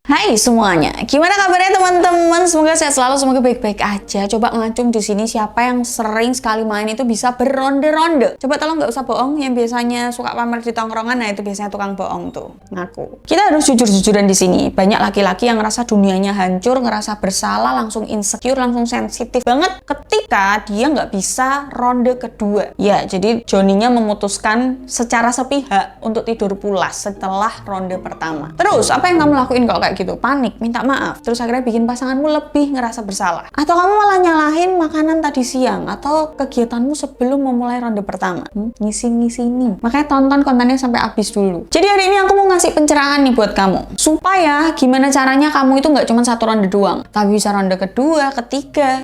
Hai semuanya, gimana kabarnya teman-teman? Semoga sehat selalu, semoga baik-baik aja. Coba ngacung di sini siapa yang sering sekali main itu bisa beronde-ronde. Coba tolong nggak usah bohong, yang biasanya suka pamer di tongkrongan, nah itu biasanya tukang bohong tuh, ngaku. Kita harus jujur-jujuran di sini. Banyak laki-laki yang ngerasa dunianya hancur, ngerasa bersalah, langsung insecure, langsung sensitif banget ketika dia nggak bisa ronde kedua. Ya, jadi Johnny-nya memutuskan secara sepihak untuk tidur pulas setelah ronde pertama. Terus, apa yang kamu lakuin kalau kayak gitu? Panik, minta maaf, terus akhirnya bikin pasanganmu lebih ngerasa bersalah, atau kamu malah nyalahin makanan tadi siang atau kegiatanmu sebelum memulai ronde pertama. Ngisi-ngisi ini, makanya tonton kontennya sampai habis dulu. Jadi hari ini aku mau ngasih pencerahan nih buat kamu, supaya gimana caranya kamu itu nggak cuma satu ronde doang, tapi bisa ronde kedua, ketiga,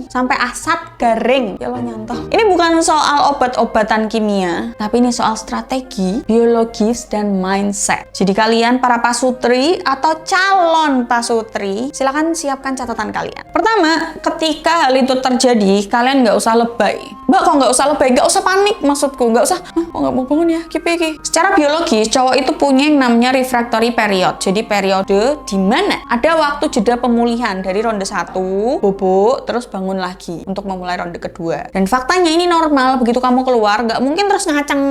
sampai asat garing. Ya lo nyantol. Ini bukan soal obat-obatan kimia, tapi ini soal strategi, biologis, dan mindset. Jadi kalian para pasutri atau calon pasutri, silakan siapkan catatan kalian. Pertama, ketika hal itu terjadi, kalian nggak usah lebay. Mbak, kok nggak usah lebay? Nggak usah panik, maksudku. Nggak usah, kok nggak mau bangun ya? Kipi. Secara biologis, cowok itu punya yang namanya refractory period. Jadi periode di mana ada waktu jeda pemulihan dari ronde 1, bobok, terus bangun lagi untuk memulai ronde kedua. Dan faktanya ini normal, begitu kamu keluar, nggak mungkin terus ngaceng,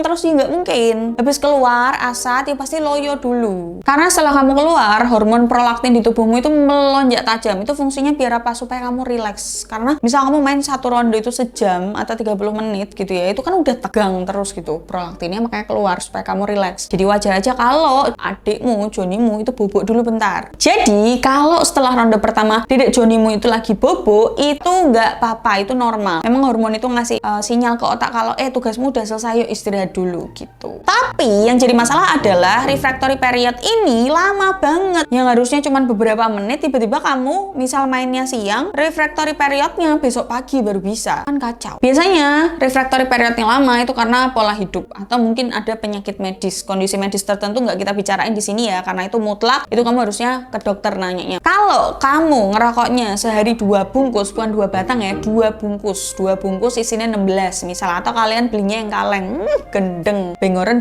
terus nggak mungkin. Habis keluar, asat, ya pasti loyo dulu. Karena setelah kamu keluar, hormon prolaktin di tubuhmu itu melonjak tajam. Itu fungsinya biar apa? Supaya kamu rileks. Karena misal kamu main satu ronde itu sejam atau 30 menit gitu ya, itu kan udah tegang terus gitu prolaktinnya, makanya keluar supaya kamu rileks. Jadi wajar aja kalau adikmu, Johnny-mu itu bobok dulu bentar. Jadi kalau setelah ronde pertama dedek Johnny-mu itu lagi bobok, itu nggak apa-apa, itu normal. Memang hormon itu ngasih sinyal ke otak kalau tugasmu udah selesai, yuk istirahat dulu gitu. Tapi yang jadi masalah adalah refractory period ini lama banget. Yang harusnya cuma beberapa menit, tiba-tiba kamu misal mainnya siang, refractory periodnya besok pagi baru bisa. Kan kacau. Biasanya refractory period yang lama itu karena pola hidup atau mungkin ada penyakit medis, kondisi medis tertentu nggak kita bicarain di sini ya, karena itu mutlak, itu kamu harusnya ke dokter nanyanya. Kalau kamu ngerokoknya sehari 2 bungkus, bukan 2 batang ya, 2 bungkus isinya 16 misal, atau kalian belinya yang kaleng, gendeng, bengoren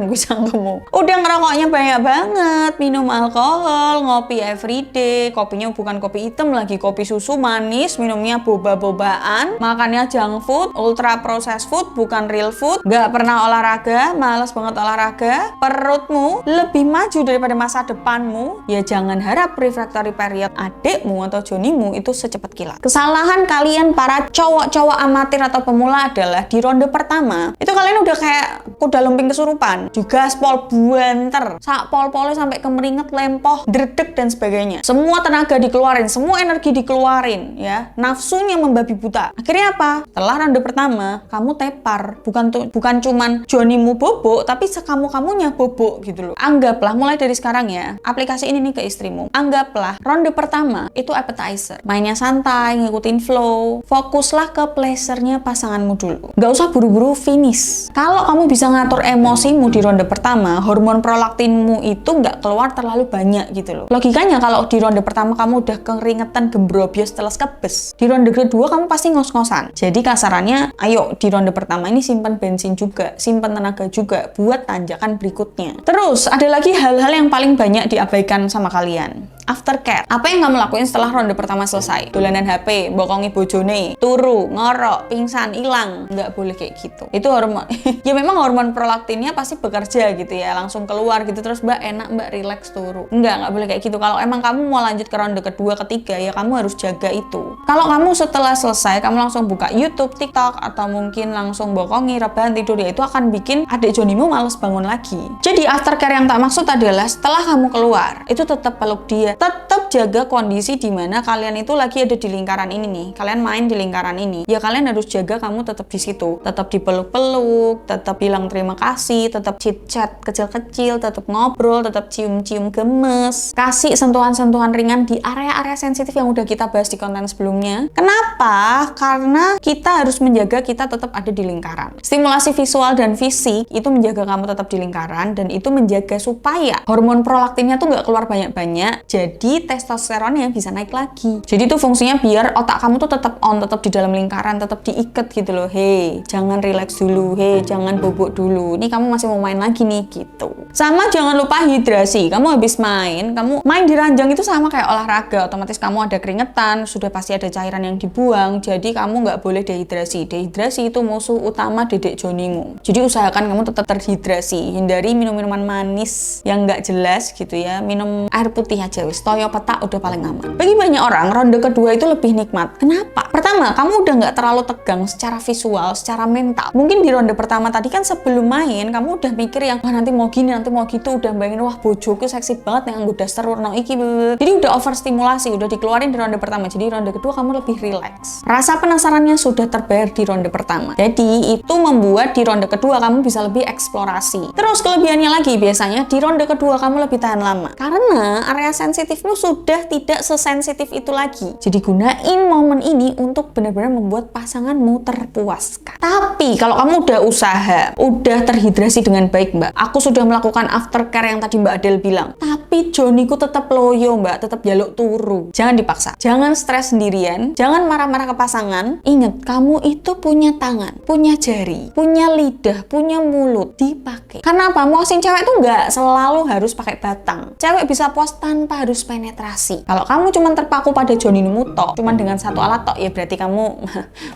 gue sanggumu. Udah ngerokoknya banyak banget, minum alkohol, ngopi everyday, kopinya bukan kopi hitam lagi, kopi susu manis, minumnya boba-bobaan, makannya junk food, ultra processed food, bukan real food, gak pernah olahraga, malas banget olahraga, perutmu lebih maju daripada masa depanmu, ya jangan harap refractory period adikmu atau Johnny-mu itu secepat kilat. Kesalahan kalian para cowok-cowok amatir atau pemula adalah di ronde pertama, itu kalian udah kayak kuda lumping kesurupan, digaspol buanter, sak pol-polnya sampai kemeringet, lempoh, dredeg dan sebagainya. Semua tenaga dikeluarin, semua energi dikeluarin ya. Nafsunya membabi buta. Akhirnya apa? Setelah ronde pertama, kamu tepar. Bukan cuman Johnny-mu bobok, tapi sekamu-kamunya bobok gitu loh. Anggaplah mulai dari sekarang ya, aplikasi ini nih ke istrimu. Anggaplah ronde pertama itu appetizer. Mainnya santai, ngikutin flow. Fokuslah ke pleasure-nya pasanganmu dulu. Nggak usah buru-buru finish. Kalau kamu bisa ngatur emosimu di ronde pertama, hormon prolaktinmu itu nggak keluar terlalu banyak gitu loh. Logikanya kalau di ronde pertama kamu udah keringetan, gembrobios, teles kebes, di ronde kedua kamu pasti ngos-ngosan. Jadi kasarannya, ayo di ronde pertama ini simpan bensin juga, simpan tenaga juga buat tanjakan berikutnya. Terus ada lagi hal-hal yang paling banyak diabaikan sama kalian. Aftercare. Apa yang kamu lakuin setelah ronde pertama selesai? Dolanan HP, bokongi bojone, turu, ngorok, pingsan, hilang. Nggak boleh kayak gitu. Itu hormon. Ya memang hormon prolaktinnya pasti bekerja gitu ya, langsung keluar gitu, terus mbak enak, mbak relax turu. Nggak boleh kayak gitu. Kalau emang kamu mau lanjut ke ronde kedua, ketiga, ya kamu harus jaga itu. Kalau kamu setelah selesai, kamu langsung buka YouTube, TikTok, atau mungkin langsung bokongi, rebahan, tidur, ya itu akan bikin adik Johnny-mu males bangun lagi. Jadi aftercare yang tak maksud adalah setelah kamu keluar, itu tetap peluk dia, tetap jaga kondisi di mana kalian itu lagi ada di lingkaran ini nih. Kalian main di lingkaran ini. Ya kalian harus jaga kamu tetap di situ. Tetap dipeluk-peluk, tetap bilang terima kasih, tetap chit-chat kecil-kecil, tetap ngobrol, tetap cium-cium gemes. Kasih sentuhan-sentuhan ringan di area-area sensitif yang udah kita bahas di konten sebelumnya. Kenapa? Karena kita harus menjaga kita tetap ada di lingkaran. Stimulasi visual dan fisik itu menjaga kamu tetap di lingkaran, dan itu menjaga supaya hormon prolaktinnya tuh nggak keluar banyak-banyak. Jadi jadi testosteronnya bisa naik lagi. Jadi itu fungsinya biar otak kamu tuh tetap on, tetap di dalam lingkaran, tetap diikat gitu loh. Hei, jangan relax dulu, hei, jangan bobok dulu. Ini kamu masih mau main lagi nih gitu. Sama jangan lupa hidrasi. Kamu habis main, kamu main di ranjang itu sama kayak olahraga. Otomatis kamu ada keringetan, sudah pasti ada cairan yang dibuang. Jadi kamu nggak boleh dehidrasi. Dehidrasi itu musuh utama dedek joningu. Jadi usahakan kamu tetap terhidrasi. Hindari minum minuman manis yang nggak jelas gitu ya. Minum air putih aja wis. Toyo petak udah paling aman. Bagi banyak orang, ronde kedua itu lebih nikmat. Kenapa? Pertama, kamu udah nggak terlalu tegang secara visual, secara mental. Mungkin di ronde pertama tadi kan sebelum main, kamu udah mikir yang, wah nanti mau gini, nanti mau gitu, udah bayangin, wah bojoku seksi banget yang udah seru, no iki. Jadi udah overstimulasi, udah dikeluarin di ronde pertama. Jadi ronde kedua kamu lebih relax. Rasa penasarannya sudah terbayar di ronde pertama. Jadi itu membuat di ronde kedua kamu bisa lebih eksplorasi. Terus kelebihannya lagi, biasanya di ronde kedua kamu lebih tahan lama. Karena area sensitifmu sudah tidak sesensitif itu lagi. Jadi gunain momen ini untuk benar-benar membuat pasanganmu terpuaskan. Tapi kalau kamu udah usaha, udah terhidrasi dengan baik, Mbak. Aku sudah melakukan aftercare yang tadi Mbak Adel bilang. Tapi Joniku tetap loyo, Mbak, tetap jaluk turu. Jangan dipaksa. Jangan stres sendirian. Jangan marah-marah ke pasangan. Ingat, kamu itu punya tangan, punya jari, punya lidah, punya mulut. Dipakai. Karena apa? Muasin cewek tuh nggak selalu harus pakai batang. Cewek bisa puas tanpa harus penetrasi. Kalau kamu cuma terpaku pada Jonimu tok, cuma dengan satu alat tok, ya berarti kamu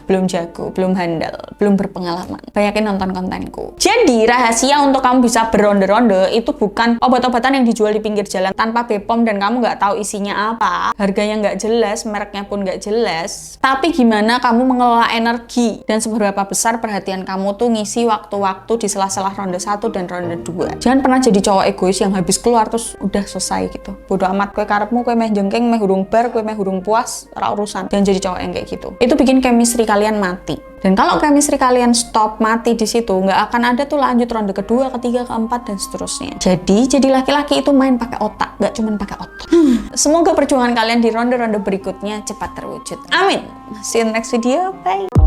belum jago, belum handal, belum berpengalaman. Banyakin nonton kontenku. Jadi rahasia untuk kamu bisa beronde-ronde itu bukan obat-obatan yang dijual di pinggir jalan tanpa BPOM dan kamu nggak tahu isinya apa, harganya nggak jelas, mereknya pun nggak jelas. Tapi gimana kamu mengelola energi dan seberapa besar perhatian kamu tuh ngisi waktu-waktu di sela-sela ronde 1 dan ronde 2. Jangan pernah jadi cowok egois yang habis keluar terus udah selesai gitu. Bodoh amat, kue karepmu, kue meh jengking, meh hurung bar, kue meh hurung puas, ora urusan. Jangan jadi cowok yang kayak gitu. Itu bikin chemistry kalian mati. Dan kalau chemistry kalian stop, mati di situ, nggak akan ada tuh lanjut ronde kedua, ketiga, keempat, dan seterusnya. Jadi laki-laki itu main pakai otak, nggak cuma pakai otot. Semoga perjuangan kalian di ronde-ronde berikutnya cepat terwujud. Amin. See you in the next video. Bye.